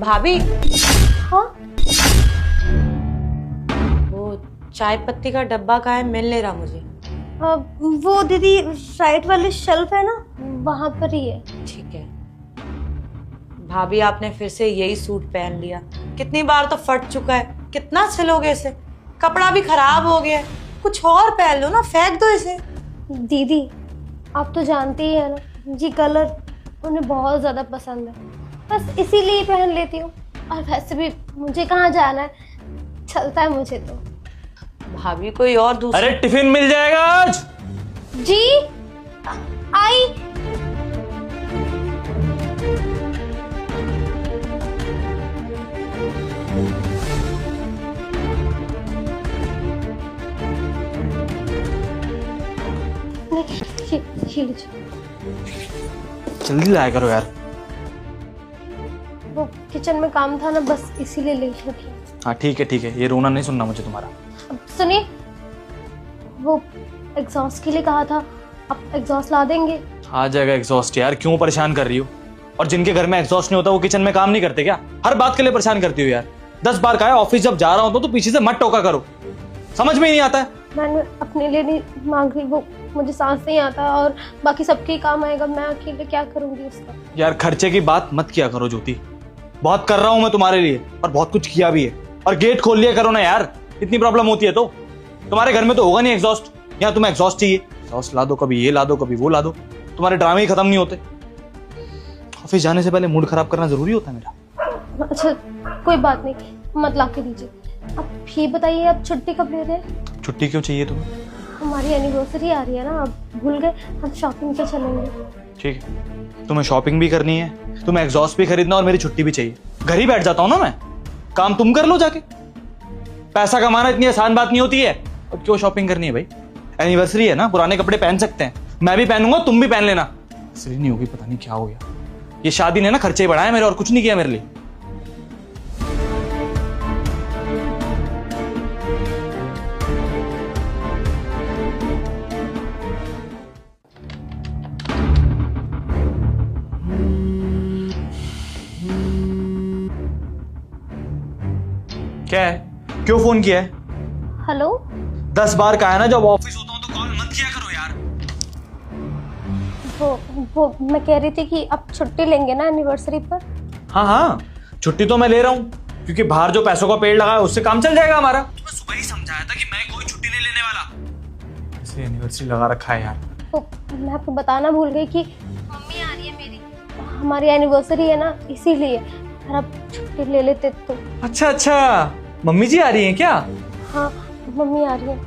भाभी, हाँ, वो चाय पत्ती का डब्बा कहाँ है, मिल नहीं रहा मुझे। वो दीदी राइट वाले शेल्फ है ना, वहां पर ही है। ठीक है भाभी, आपने फिर से यही सूट पहन लिया। कितनी बार तो फट चुका है, कितना सिलोगे इसे? कपड़ा भी खराब हो गया है, कुछ और पहन लो ना, फेंक दो इसे। दीदी आप तो जानती ही है ना, ये कलर उन्हें बहुत ज़्यादा पसंद है, बस इसीलिए पहन लेती हूँ। और वैसे भी मुझे कहाँ जाना है, चलता है मुझे तो। भाभी कोई और दूसरा। अरे टिफिन मिल जाएगा आज। जी आई। जल्दी लाया करो यार। वो किचन में काम था ना, बस इसीलिए लेट हो गई। हाँ ठीक है, ये रोना नहीं सुनना मुझे तुम्हारा। अब सुनिए, वो एग्जॉस्ट के लिए कहा था, आप एग्जॉस्ट ला देंगे? आ जाएगा एग्जॉस्ट यार, क्यों परेशान कर रही हो? और जिनके घर में एग्जॉस्ट नहीं होता वो किचन में काम नहीं करते क्या? हर बात के लिए परेशान करती हो यार। 10 बार कहा है ऑफिस जब जा रहा हूं तो पीछे से मत टोका करो, समझ में ही नहीं आता है। मैंने अपने लिए नहीं मांग रही, वो मुझे सांस नहीं आता और बाकी सबके ही काम आएगा, मैं अकेले क्या करूंगी उसका। यार खर्चे की बात मत किया करो ज्योति, बहुत कर रहा हूं मैं तुम्हारे लिए और बहुत कुछ किया भी है। और गेट खोल लिया करो ना यार, इतनी प्रॉब्लम होती है तो। तुम्हारे घर में तो होगा नहीं एग्जॉस्ट, या तुम्हें एग्जॉस्ट चाहिए, एग्जॉस्ट ला दो, कभी ये ला दो कभी वो ला दो, तुम्हारे ड्रामे ही खत्म नहीं होते। ऑफिस जाने से पहले मूड खराब करना जरूरी होता है मेरा। अच्छा कोई बात नहीं, मत ला के दीजिए। अब ये बताइए, आप छुट्टी कब ले रहे हैं? छुट्टी क्यों चाहिए तुम्हें? हमारी एनिवर्सरी आ रही है ना, आप भूल गए, हम शॉपिंग पे चलेंगे। ठीक है, तुम्हें शॉपिंग भी करनी है, तुम्हें एग्जॉस्ट भी खरीदना और मेरी छुट्टी भी चाहिए। घर ही बैठ जाता हूँ ना मैं, काम तुम कर लो जाके। पैसा कमाना इतनी आसान बात नहीं होती है। और क्यों शॉपिंग करनी है भाई? एनिवर्सरी है ना, पुराने कपड़े पहन सकते हैं, मैं भी पहनूंगा, तुम भी पहन लेना। इसलिए नहीं होगी, पता नहीं क्या हो गया। ये शादी ने ना खर्चे ही बढ़ाए मेरे, और कुछ नहीं किया मेरे लिए। क्या है, क्यों फोन किया है? हेलो, 10 बार कहा है ना, जब ऑफिस होता हूं तो कॉल मत किया करो यार। वो मैं कह रही थी कि आप छुट्टी लेंगे ना एनिवर्सरी पर? हाँ, छुट्टी तो मैं ले रहा हूँ, क्योंकि बाहर जो पैसों का पेड़ लगा है उससे काम चल जाएगा हमारा। तो मैं सुबह ही समझाया था कि मैं कोई छुट्टी नहीं लेने वाला, इसलिए एनिवर्सरी लगा रखा है यार। तो मैं आपको बताना भूल गई कि मम्मी आ रही है मेरी, हमारी एनिवर्सरी है ना, इसीलिए। अगर आप छुट्टी ले लेते तो। अच्छा, मम्मी जी आ रही हैं क्या? हाँ मम्मी आ रही है।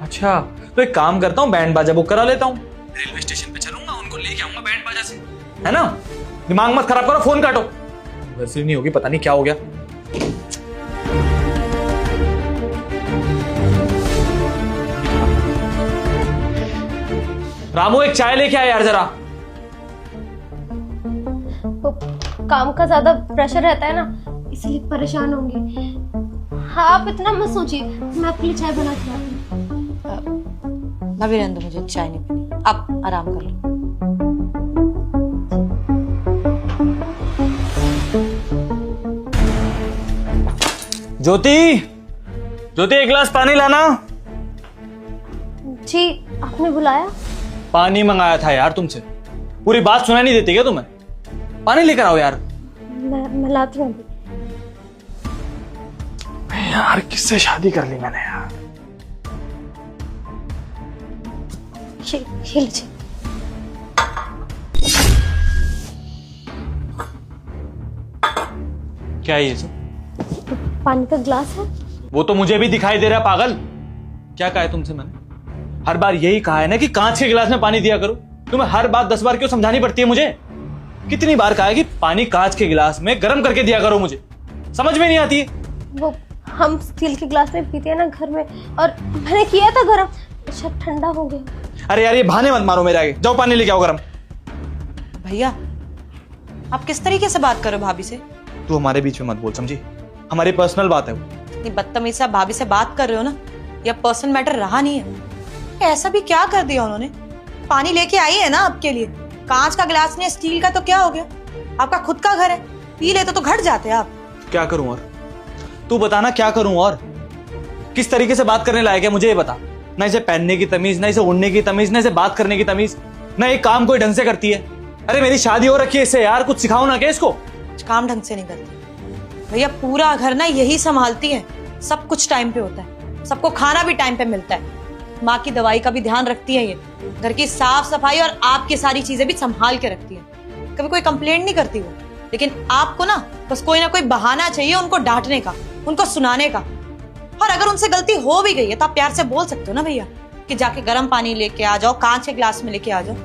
अच्छा, तो एक काम करता हूँ, बैंड बाजा बुक करा लेता हूँ, रेलवे स्टेशन पे चलूंगा, उनको लेके आऊंगा बैंड बाजा से, है ना? दिमाग मत खराब करो, फोन काटो। एनिवर्सरी नहीं होगी, पता नहीं क्या हो गया। रामू एक चाय लेके आया यार जरा। तो काम का ज्यादा प्रेशर रहता है ना, इसलिए परेशान होंगे। हाँ आप इतना मत सोचिए, मैं आपके लिए चाय बना के लाती हूँ। भाभी रहने दो, मुझे चाय नहीं पीनी, आप आराम कर लो। ज्योति, ज्योति एक गिलास पानी लाना। जी आपने बुलाया? पानी मंगाया था यार तुमसे, पूरी बात सुनाई नहीं देती क्या तुम्हें? पानी लेकर आओ यार। मैं लाती हूँ। यार किससे शादी कर ली मैंने यार। ये लीजिए। क्या है ये सब? पानी का ग्लास है। वो तो मुझे भी दिखाई दे रहा है पागल। क्या कहा है तुमसे मैंने? हर बार यही कहा है ना कि कांच के गिलास में पानी दिया करो। तुम्हें हर बात 10 बार क्यों समझानी पड़ती है मुझे? कितनी बार कहा है कि पानी कांच के गिलास में गर्म करके दिया करो, मुझे समझ में नहीं आती है। वो हम स्टील के ग्लास में पीते हैं ना घर में, और मैंने किया था गर्म, शायद ठंडा हो गया। अरे यार ये बहाने मत मारो मेरे आगे, जाओ पानी लेके आओ गर्म। भैया आप किस तरीके से बात करो भाभी से? तू हमारे बीच में मत बोल, समझी? हमारी पर्सनल बात है वो। इतनी बदतमीज से आप भाभी से बात कर रहे हो ना, यह पर्सनल मैटर रहा नहीं है। ऐसा भी क्या कर दिया उन्होंने? पानी लेके आई है ना आपके लिए, कांच का गिलास नहीं स्टील का, तो क्या हो गया? आपका खुद का घर है, पी लेते तो घट जाते आप। क्या करूं और? तू बता ना, क्या करूं और? किस तरीके से बात करने लायक है मुझे ये बता। ना इसे पहनने की तमीज, ना इसे उड़ने की तमीज, ना इसे बात करने की तमीज, ना एक काम कोई ढंग से करती है। अरे मेरी शादी हो रखी है इससे यार, कुछ सिखाओ ना क्या इसको। कुछ काम ढंग से नहीं करती भैया, पूरा घर ना यही संभालती है। सब कुछ टाइम पे होता है, सबको खाना भी टाइम पे मिलता है, माँ की दवाई का भी ध्यान रखती है, ये घर की साफ सफाई और आपकी सारी चीजें भी संभाल के रखती है। कभी कोई कंप्लेंट नहीं करती वो, लेकिन आपको ना बस कोई ना कोई बहाना चाहिए उनको डांटने का, उनको सुनाने का। और अगर उनसे गलती हो भी गई है तो आप प्यार से बोल सकते हो ना भैया कि जाके गर्म पानी लेके आ जाओ, कांच के ग्लास में लेके आ जाओ।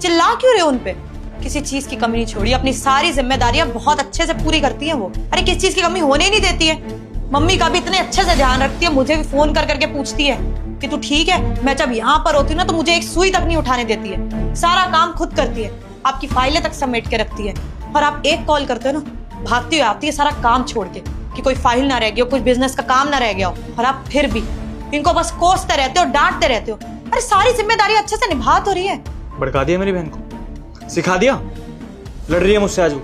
चिल्ला क्यों रहे हो उनपे? किसी चीज की कमी नहीं छोड़ी, अपनी सारी जिम्मेदारियां बहुत अच्छे से पूरी करती है वो। अरे किस चीज की कमी होने ही नहीं देती है। मम्मी का भी इतने अच्छे से ध्यान रखती है, मुझे भी फोन कर करके पूछती है कि तू ठीक है। मैं जब यहाँ पर होती हूँ ना तो मुझे एक सुई तक नहीं उठाने देती है, सारा काम खुद करती है, आपकी फाइलें तक समेट के रखती है। और आप एक कॉल करते हो ना भागती हुई आती है सारा काम छोड़ के कि कोई फाइल ना रह गया हो, कुछ बिजनेस का काम ना रह गया हो, और आप फिर भी इनको बस कोसते रहते हो, डांटते रहते हो। अरे सारी जिम्मेदारी अच्छे से निभा तो रही है। भड़का दिया मेरी बहन को, सिखा दिया, लड़ रही है मुझसे आज वो।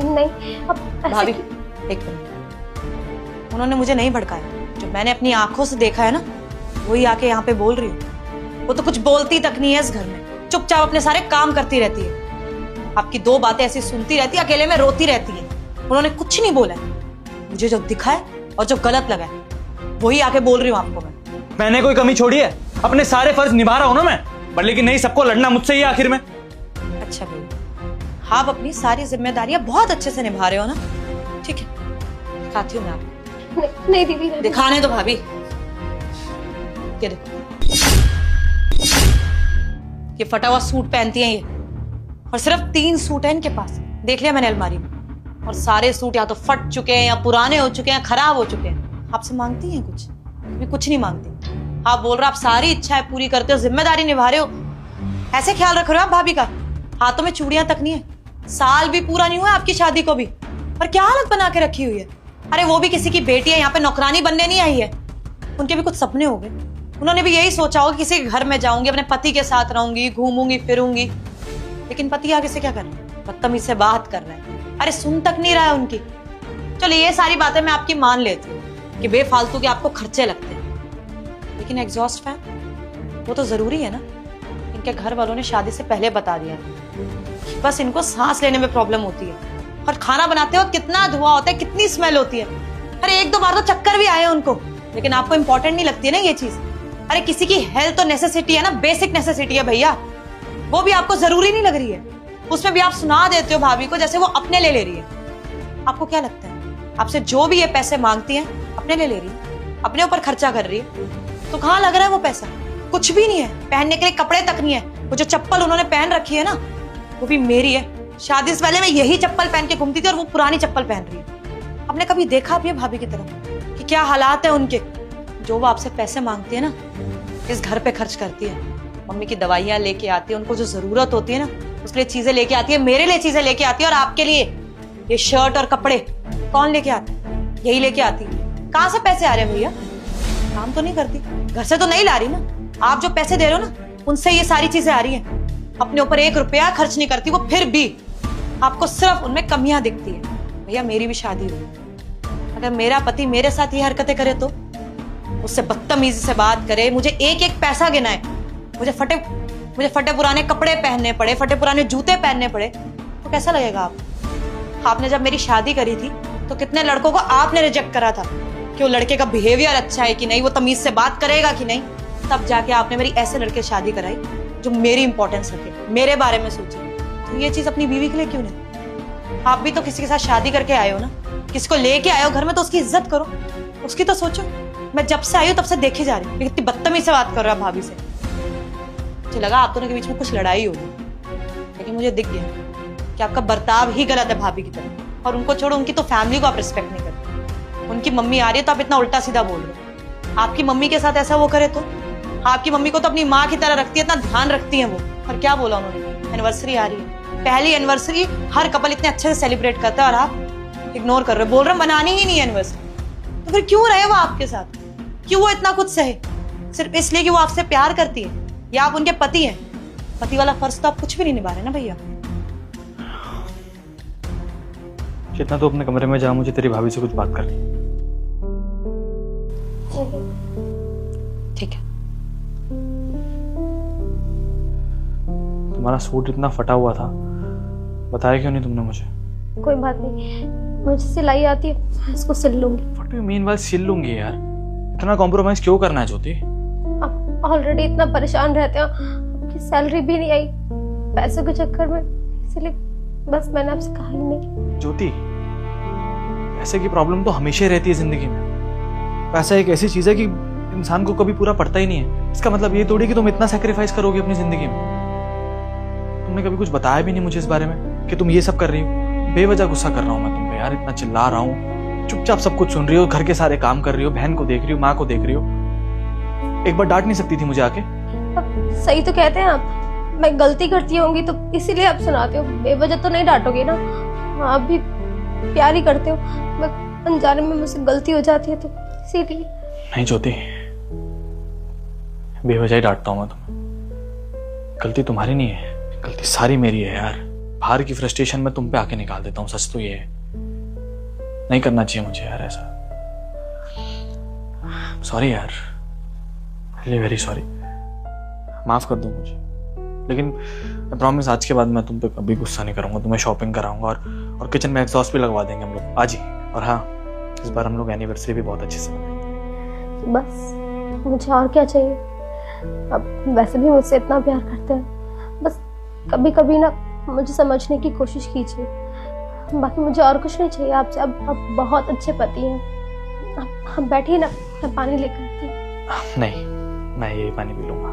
नहीं अब भाभी एक मिनट, उन्होंने मुझे नहीं भड़काया, जो मैंने अपनी आंखों से देखा है ना वही आके यहाँ पे बोल रही हूँ। वो तो कुछ बोलती तक नहीं है इस घर में, चुपचाप अपने सारे काम करती रहती है, आपकी दो बातें ऐसी सुनती रहती है, अकेले में रोती रहती है। उन्होंने कुछ नहीं बोला है, मुझे जो दिखा है और जो गलत लगा है वही आके बोल रही हूँ आपको मैं। मैंने कोई कमी छोड़ी है? अपने सारे फर्ज निभा रहा हूं ना मैं, पर लेकिन नहीं, सबको लड़ना मुझसे ही है आखिर में। अच्छा भैया, आप अपनी सारी जिम्मेदारियां बहुत अच्छे से निभा रहे हो ना, ठीक है, दिखाती हूँ मैं आपको। नहीं दीदी नहीं। दिखाने दो भाभी, ये देखो, ये फटा हुआ सूट पहनती हैं ये, और सिर्फ 3 सूट है इनके पास, देख लिया मैंने अलमारी में, और सारे सूट या तो फट चुके हैं या पुराने हो चुके हैं, खराब हो चुके हैं। आपसे मांगती हैं कुछ? भी कुछ नहीं मांगती। आप बोल रहे हो आप सारी इच्छाएं पूरी करते हो, जिम्मेदारी निभा रहे हो, ऐसे ख्याल रख रहे हो आप भाभी का। हाथों में चूड़ियां तक नहीं है, साल भी पूरा नहीं हुआ आपकी शादी को भी, और क्या हालत बना के रखी हुई है। अरे वो भी किसी की बेटी है, यहाँ पे नौकरानी बनने नहीं आई है, उनके भी कुछ सपने हो गए। उन्होंने भी यही सोचा होगा किसी के घर में जाऊंगी, अपने पति के साथ रहूंगी, घूमूंगी फिरूंगी, लेकिन पति आगे से क्या कर रहा है? बदतमीज से बात कर रहा है, अरे सुन तक नहीं रहा है उनकी। चलो ये सारी बातें मैं आपकी मान लेती हूँ कि बेफालतू के आपको खर्चे लगते हैं, लेकिन एग्जॉस्ट फैन वो तो जरूरी है ना। इनके घर वालों ने शादी से पहले बता दिया कि बस इनको सांस लेने में प्रॉब्लम होती है, और खाना बनाते वक्त कितना धुआं होता है, कितनी स्मेल होती है। अरे 1-2 बार तो चक्कर भी आए उनको, लेकिन आपको इंपॉर्टेंट नहीं लगती है ना ये चीज। अरे किसी की हेल्थ तो नेसेसिटी है ना, बेसिक नेसेसिटी है भैया, वो भी आपको जरूरी नहीं लग रही है। उसमें भी आप सुना देते हो भाभी को जैसे वो अपने ले रही है। आपको क्या लगता है आपसे जो भी ये पैसे मांगती है अपने ले रही है, अपने ऊपर खर्चा कर रही है? तो कहाँ लग रहा है वो पैसा? कुछ भी नहीं है, पहनने के लिए कपड़े तक नहीं है। वो जो चप्पल उन्होंने पहन रखी है ना वो भी मेरी है, शादी से पहले मैं यही चप्पल पहन के घूमती थी और वो पुरानी चप्पल पहन रही है। आपने कभी देखा भी है भाभी की तरफ कि क्या हालात है उनके? जो वो आपसे पैसे मांगती है ना इस घर पे खर्च करती है, मम्मी की दवाइयाँ लेके आती है, उनको जो जरूरत होती है ना उसके लिए चीजें लेके आती है, मेरे लिए चीजें लेके आती है, और आपके लिए ये शर्ट और कपड़े कौन लेके आता है? यही लेके आती है। कहाँ से पैसे आ रहे हैं भैया? काम तो नहीं करती, घर से तो नहीं ला रही ना, आप जो पैसे दे रहे हो ना उनसे ये सारी चीजें आ रही हैं। अपने ऊपर 1 रुपया खर्च नहीं करती वो, फिर भी आपको सिर्फ उनमें कमियां दिखती है। भैया मेरी भी शादी हुई, अगर मेरा पति मेरे साथ ये हरकतें करे तो, उससे बदतमीजी से बात करे, मुझे एक पैसा गिनाए, मुझे फटे पुराने कपड़े पहनने पड़े, फटे पुराने जूते पहनने पड़े, तो कैसा लगेगा आप? आपने जब मेरी शादी करी थी तो कितने लड़कों को आपने रिजेक्ट करा था कि वो लड़के का बिहेवियर अच्छा है कि नहीं, वो तमीज से बात करेगा कि नहीं। तब जाके आपने मेरी ऐसे लड़के शादी कराई जो मेरी इंपॉर्टेंस रखे, मेरे बारे में सोचे। तो ये चीज अपनी बीवी के लिए क्यों नहीं? आप भी तो किसी के साथ शादी करके आए हो ना, किसी को लेके आए हो घर में, तो उसकी इज्जत करो, उसकी तो सोचो। मैं जब से आई हूँ तब से देखे जा रही हूँ कितनी बदतमीज से बात कर रहा है भाभी से। मुझे लगा आप दोनों के बीच में कुछ लड़ाई होगी, लेकिन मुझे दिख गया कि आपका बर्ताव ही गलत है भाभी की तरफ। और उनको छोड़ो, उनकी तो फैमिली को आप रिस्पेक्ट नहीं करते। उनकी मम्मी आ रही है तो आप इतना उल्टा सीधा बोल रहे हो। आपकी मम्मी के साथ ऐसा वो करे तो? आपकी मम्मी को तो अपनी माँ की तरह रखती है, इतना ध्यान रखती है वो। और क्या बोला उन्होंने? एनिवर्सरी आ रही है, पहली एनिवर्सरी हर कपल इतने अच्छे से सेलिब्रेट करता है और आप इग्नोर कर रहे हो, बोल रहे मनानी ही नहीं है एनिवर्सरी। तो फिर क्यों रहे वो आपके साथ? क्यों वो इतना कुछ सहे? सिर्फ इसलिए कि वो आपसे प्यार करती है या आप उनके पति हैं? पति वाला फर्ज तो आप कुछ भी नहीं निभा रहे ना भैया। जितना तो अपने कमरे में जा, मुझे तेरी भाभी से कुछ बात करनी है। ठीक है। तुम्हारा सूट इतना फटा हुआ था, बताया क्यों नहीं तुमने मुझे? कोई बात नहीं, मुझे सिलाई आती है, मैं इसको सिल लूंगी। What do you mean by सिल लूंगी यार? इतना कॉम्प्रोमाइज क्यों करना है ज्योति? आप ऑलरेडी इतना परेशान रहते हो, आपकी सैलरी भी नहीं आई पैसे के चक्कर में, इसलिए बस मैंने आपसे कहा ही नहीं। ज्योति, पैसे की प्रॉब्लम तो हमेशा रहती है जिंदगी में। पैसा एक ऐसी चीज है कि इंसान को कभी पूरा पड़ता ही नहीं है। इसका मतलब ये थोड़ी कि तुम इतना सैक्रिफाइस करोगे अपनी जिंदगी में। तुमने कभी कुछ बताया भी नहीं मुझे इस बारे में कि तुम ये सब कर रही हो। बेवजह गुस्सा कर रहा हूँ मैं तुम पे यार, इतना चिल्ला रहा हूँ, चुपचाप सब कुछ सुन रही हो, घर के सारे काम कर रही हो, बहन को देख रही हो, माँ को देख रही हो। एक बार डांट नहीं सकती थी मुझे आके? अब सही तो कहते हैं आप, मैं गलती करती होंगी तो इसीलिए आप सुनाते हो, बेवजह तो नहीं डांटोगे ना। आप भी प्यार ही करते हो, मैं अनजाने में मुझसे गलती हो जाती है तो इसीलिए। नहीं ज्योति, बेवजह ही डांटता हूँ मैं तुम्हें। गलती तुम्हारी नहीं है, गलती सारी मेरी है यार। बाहर की फ्रस्ट्रेशन में तुम पे आके निकाल देता हूँ, सच तो ये है। नहीं करना चाहिए मुझे यार ऐसा। सॉरी यार, रियली वेरी सॉरी। माफ कर दो मुझे, लेकिन मैं प्रॉमिस आज के बाद मैं तुम पे कभी गुस्सा नहीं करूंगा। तुम्हें शॉपिंग कराऊंगा और किचन में एग्जॉस्ट भी लगवा देंगे हम लोग आज ही। और हाँ, इस बार हम लोग एनिवर्सरी भी बहुत अच्छे से मनाएंगे। बस मुझे और क्या चाहिए? अब वैसे भी मुझसे इतना प्यार करते हैं, बस कभी कभी ना मुझे समझने की कोशिश कीजिए। बाकी मुझे और कुछ नहीं चाहिए आपसे। अब बहुत अच्छे पति हैं। आप बैठिए ना, मैं पानी लेकर आती हूँ। नहीं, मैं ये पानी पी लूंगा।